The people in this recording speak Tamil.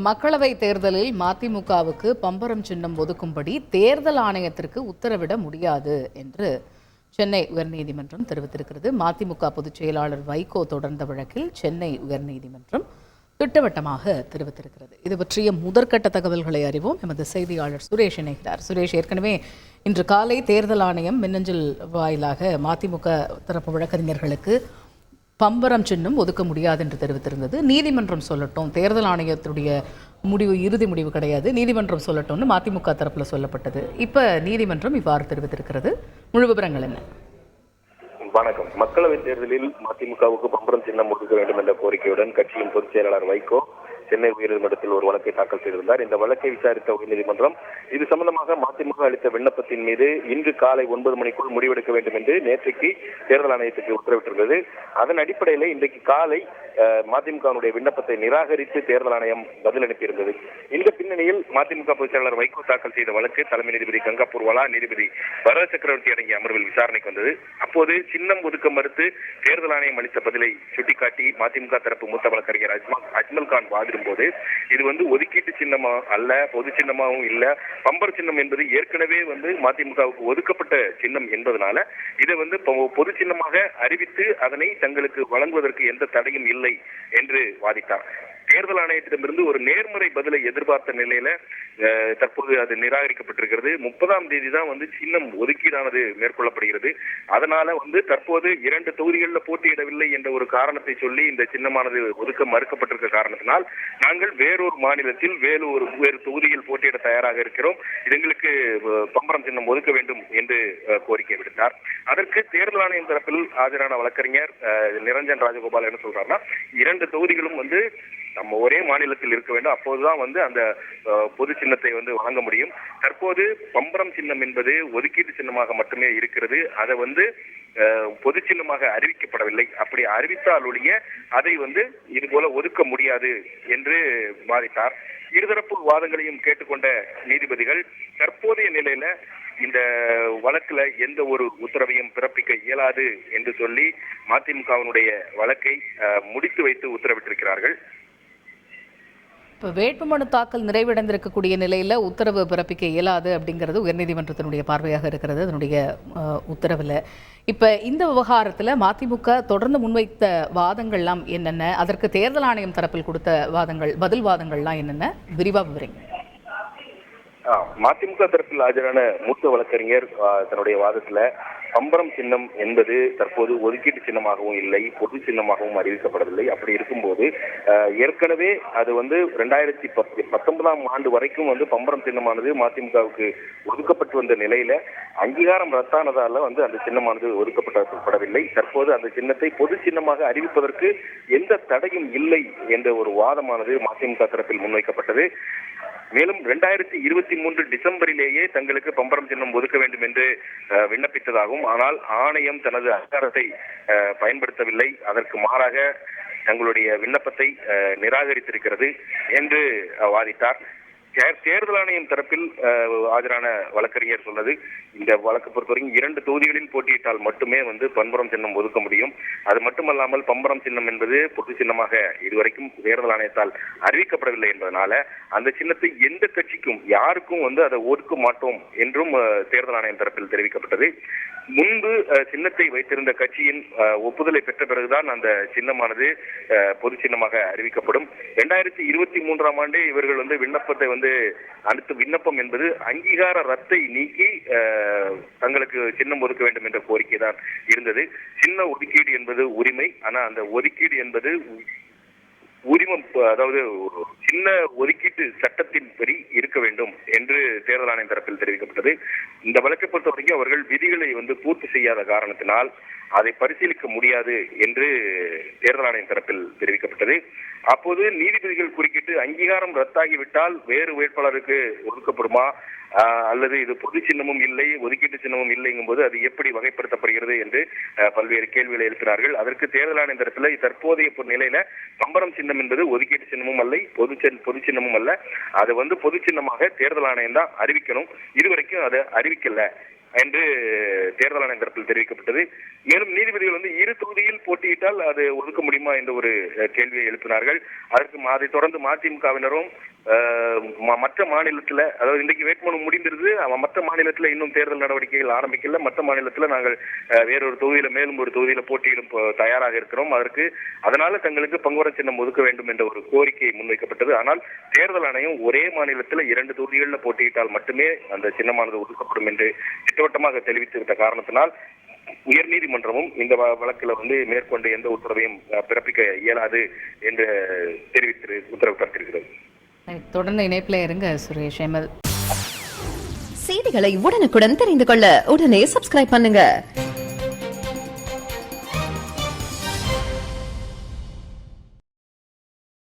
மக்களவை தேர்தலில் மதிமுகவுக்கு பம்பரம் சின்னம் ஒதுக்கும்படி தேர்தல் ஆணையத்திற்கு உத்தரவிட முடியாது என்று சென்னை உயர்நீதிமன்றம் தெரிவித்திருக்கிறது. மதிமுக பொதுச் செயலாளர் வைகோ தொடர்ந்த வழக்கில் சென்னை உயர்நீதிமன்றம் திட்டவட்டமாக தெரிவித்திருக்கிறது. இது பற்றிய முதற்கட்ட தகவல்களை அறிவோம். எமது செய்தியாளர் சுரேஷ் இணைகிறார். சுரேஷ், ஏற்கனவே இன்று காலை தேர்தல் ஆணையம் மின்னஞ்சல் வாயிலாக மதிமுக தரப்பு வழக்கறிஞர்களுக்கு பம்பரம் சின்னம் ஒதுக்க முடியாது என்று தெரிவித்திருந்தது. நீதிமன்றம் சொல்லட்டும், தேர்தல் ஆணையத்துடைய முடிவு இறுதி முடிவு கிடையாது, நீதிமன்றம் சொல்லட்டும்னு மதிமுக தரப்பில் சொல்லப்பட்டது. இப்போ நீதிமன்றம் இவ்வாறு தெரிவித்திருக்கிறது. முழு விவரங்கள் என்ன? வணக்கம். மக்களவைத் தேர்தலில் மதிமுகவுக்கு பம்பரம் சின்னம் ஒதுக்க வேண்டும் என்ற கோரிக்கையுடன் கட்சியின் பொதுச் செயலாளர் வைகோ சென்னை உயர்நீதிமன்றத்தில் ஒரு வழக்கை தாக்கல் செய்திருந்தார். இந்த வழக்கை விசாரித்த உயர்நீதிமன்றம் இது சம்பந்தமாக மதிமுக அளித்த விண்ணப்பத்தின் மீது இன்று காலை 9 மணிக்குள் முடிவெடுக்க வேண்டும் என்று நேற்றைக்கு தேர்தல் ஆணையத்துக்கு உத்தரவிட்டிருந்தது. அதன் அடிப்படையில் இன்றைக்கு காலை மதிமுகவுடைய விண்ணப்பத்தை நிராகரித்து தேர்தல் ஆணையம் பதில் அனுப்பியிருந்தது. இந்த பின்னணியில் மதிமுக பொதுச் செயலாளர் வைகோ தாக்கல் செய்த வழக்கு தலைமை நீதிபதி கங்கா பூர்வாலா, நீதிபதி பரத சக்கரவர்த்தி அடங்கிய அமர்வில் விசாரணைக்கு வந்தது. அப்போது சின்னம் ஒதுக்க மறுத்து தேர்தல் ஆணையம் அளித்த பதிலை சுட்டிக்காட்டி மதிமுக தரப்பு மூத்த வழக்கறிஞர் அஜ்மல் கான் வாதிடும்போது இது ஒதுக்கீட்டு சின்னமா அல்ல, பொது சின்னமாவும் இல்ல, பம்பர் சின்னம் என்பது ஏற்கனவே மதிமுகவுக்கு ஒதுக்கப்பட்ட சின்னம் என்பதனால இதை பொது சின்னமாக அறிவித்து அதனை தங்களுக்கு வழங்குவதற்கு எந்த தடையும் இல்லை என்று வாதிட்டார். தேர்தல் ஆணையத்திடமிருந்து ஒரு நேர்முறை பதிலை எதிர்பார்த்த நிலையில தற்போது அது நிராகரிக்கப்பட்டிருக்கிறது. 30ஆம் தேதி தான் சின்னம் ஒதுக்கீடானது மேற்கொள்ளப்படுகிறது. அதனால தற்போது 2 தொகுதிகளில் போட்டியிடவில்லை என்ற ஒரு காரணத்தை சொல்லி இந்த சின்னமானது ஒதுக்க மறுக்கப்பட்டிருக்க காரணத்தினால் நாங்கள் வேறொரு மாநிலத்தில் வேறு தொகுதியில் போட்டியிட தயாராக இருக்கிறோம், எங்களுக்கு பம்பரம் சின்னம் ஒதுக்க வேண்டும் என்று கோரிக்கை விடுத்தார். அதற்கு தேர்தல் ஆணையம் தரப்பில் ஆஜரான வழக்கறிஞர் நிரஞ்சன் ராஜகோபால் என்ன சொல்றாருன்னா, 2 தொகுதிகளும் நம்ம ஒரே மாநிலத்தில் இருக்க வேண்டும், அப்போதுதான் அந்த பொது சின்னத்தை வழங்க முடியும். தற்போது பம்பரம் சின்னம் என்பது ஒதுக்கீட்டு சின்னமாக மட்டுமே இருக்கிறது. அதை பொது சின்னமாக அறிவிக்கப்படவில்லை. அப்படி அறிவித்தாலொழிய அதை இது போல ஒதுக்க முடியாது என்று வாதிட்டார். இருதரப்பு வாதங்களையும் கேட்டுக்கொண்ட நீதிபதிகள் தற்போதைய நிலையில இந்த வழக்குல எந்த ஒரு உத்தரவையும் பிறப்பிக்க இயலாது என்று சொல்லி மதிமுகவினுடைய வழக்கை முடித்து வைத்து உத்தரவிட்டிருக்கிறார்கள். இப்போ வேட்புமனு தாக்கல் நிறைவடைந்திருக்கக்கூடிய நிலையில் உத்தரவு பிறப்பிக்க இயலாது அப்படிங்கிறது உயர்நீதிமன்றத்தினுடைய பார்வையாக இருக்கிறது. அதனுடைய உத்தரவில் இப்போ இந்த விவகாரத்தில் மதிமுக தொடர்ந்து முன்வைத்த வாதங்கள்லாம் என்னென்ன, அதற்கு தேர்தல் ஆணையம் தரப்பில் கொடுத்த பதில் வாதங்கள்லாம் என்னென்ன, விரிவாக விவரிங்க. மதிமுக தரப்பில் ஆஜரான மூத்த வழக்கறிஞர் தன்னுடைய வாதத்துல பம்பரம் சின்னம் என்பது தற்போது ஒதுக்கீட்டு சின்னமாகவும் இல்லை, பொது சின்னமாகவும் அறிவிக்கப்படவில்லை. அப்படி இருக்கும்போது ஏற்கனவே அது 2019ஆம் ஆண்டு வரைக்கும் பம்பரம் சின்னமானது மதிமுகவுக்கு ஒதுக்கப்பட்டு வந்த நிலையில அங்கீகாரம் ரத்தானதால அந்த சின்னமானது ஒதுக்கப்படவில்லை. தற்போது அந்த சின்னத்தை பொது சின்னமாக அறிவிப்பதற்கு எந்த தடையும் இல்லை என்ற ஒரு வாதமானது மதிமுக தரப்பில் முன்வைக்கப்பட்டது. மேலும் 2023 டிசம்பரிலேயே தங்களுக்கு பம்பரம் சின்னம் ஒதுக்க வேண்டும் என்று விண்ணப்பித்ததாகவும், ஆனால் ஆணையம் தனது அதிகாரத்தை பயன்படுத்தவில்லை, அதற்கு மாறாக தங்களுடைய விண்ணப்பத்தை நிராகரித்திருக்கிறது என்று வாதிட்டார். தேர்தல் ஆணையம் தரப்பில் ஆஜரான வழக்கறிஞர் சொன்னது, இந்த வழக்கு பொறுத்தவரைக்கும் 2 தொகுதிகளில் போட்டியிட்டால் மட்டுமே பம்பரம் சின்னம் ஒதுக்க முடியும். அது மட்டுமல்லாமல் பம்பரம் சின்னம் என்பது பொது சின்னமாக இதுவரைக்கும் தேர்தல் ஆணையத்தால் அறிவிக்கப்படவில்லை என்பதனால அந்த சின்னத்தை எந்த கட்சிக்கும் யாருக்கும் அதை ஒதுக்க மாட்டோம் என்றும் தேர்தல் ஆணையம் தரப்பில் தெரிவிக்கப்பட்டது. முன்பு சின்னத்தை வைத்திருந்த கட்சியின் ஒப்புதலை பெற்ற பிறகுதான் அந்த சின்னமானது பொது சின்னமாக அறிவிக்கப்படும். 2023ஆம் ஆண்டே இவர்கள் விண்ணப்பத்தை அடுத்த விண்ணப்பம் என்பது அங்கீகார ரத்தை நீக்கி தங்களுக்கு சின்னம் ஒதுக்க வேண்டும் என்ற கோரிக்கை தான் இருந்தது. சின்ன ஒதுக்கீடு என்பது உரிமை, ஆனா அந்த ஒதுக்கீடு என்பது உரிமம், அதாவது சின்ன ஒதுக்கீட்டு சட்டத்தின்படி இருக்க வேண்டும் என்று தேர்தல் ஆணையம் தரப்பில் தெரிவிக்கப்பட்டது. இந்த வழக்கை பொறுத்த வரைக்கும் அவர்கள் விதிகளை பூர்த்தி செய்யாத காரணத்தினால் அதை பரிசீலிக்க முடியாது என்று தேர்தல் ஆணையம் தரப்பில் தெரிவிக்கப்பட்டது. அப்போது நீதிபதிகள் குறுக்கிட்டு அங்கீகாரம் ரத்தாகிவிட்டால் வேறு வேட்பாளருக்கு ஒதுக்கப்படுமா, அல்லது இது பொது சின்னமும் இல்லை ஒதுக்கீட்டு சின்னமும் இல்லைங்கும் போது அது எப்படி வகைப்படுத்தப்படுகிறது என்று பல்வேறு கேள்விகளை எழுப்பினார்கள். அதற்கு தேர்தல் ஆணையம் தரப்பில் தற்போதைய நிலையில பம்பரம் சின்னம் என்பது ஒதுக்கீட்டு சின்னமும் அல்ல, பொது சின்னமும் அல்ல, அது பொது சின்னமாக தேர்தல் ஆணையம் தான் அறிவிக்கணும். இதுவரைக்கும் அதை அறிவிக்கல என்று தேர்தல் ஆணையம் தரப்பில் தெரிவிக்கப்பட்டது. மேலும் நீதிபதிகள் வந்து 2 தொகுதியில் போட்டியிட்டால் அது ஒதுக்க முடியுமா என்ற ஒரு கேள்வியை எழுப்பினார்கள். அதை தொடர்ந்து மதிமுகவினரும் மற்ற மாநிலத்துல, அதாவது இன்றைக்கு வேட்புமனு முடிந்திருது, மற்ற மாநிலத்துல இன்னும் தேர்தல் நடவடிக்கைகள் ஆரம்பிக்கல, மற்ற மாநிலத்துல நாங்கள் வேறொரு தொகுதியில மேலும் ஒரு தொகுதியில போட்டியிடும் தயாராக இருக்கிறோம், அதனால தங்களுக்கு பங்குவரம் சின்னம் ஒதுக்க வேண்டும் என்ற ஒரு கோரிக்கை முன்வைக்கப்பட்டது. ஆனால் தேர்தல் ஆணையம் ஒரே மாநிலத்துல 2 தொகுதிகளில் போட்டியிட்டால் மட்டுமே அந்த சின்னமானது ஒதுக்கப்படும் என்று திட்டவட்டமாக தெரிவித்துவிட்ட காரணத்தினால் உயர்நீதிமன்றமும் இந்த வழக்கில் வந்து மேற்கொண்டு எந்த உத்தரவையும் பிறப்பிக்க இயலாது என்று உத்தரவு பிறப்பித்திருக்கிறது. தொடர்ந்து இணைப்பில் இருங்க சுரேஷ். செய்திகளை உடனுக்குடன் தெரிந்து கொள்ள உடனே சப்ஸ்கிரைப் பண்ணுங்க.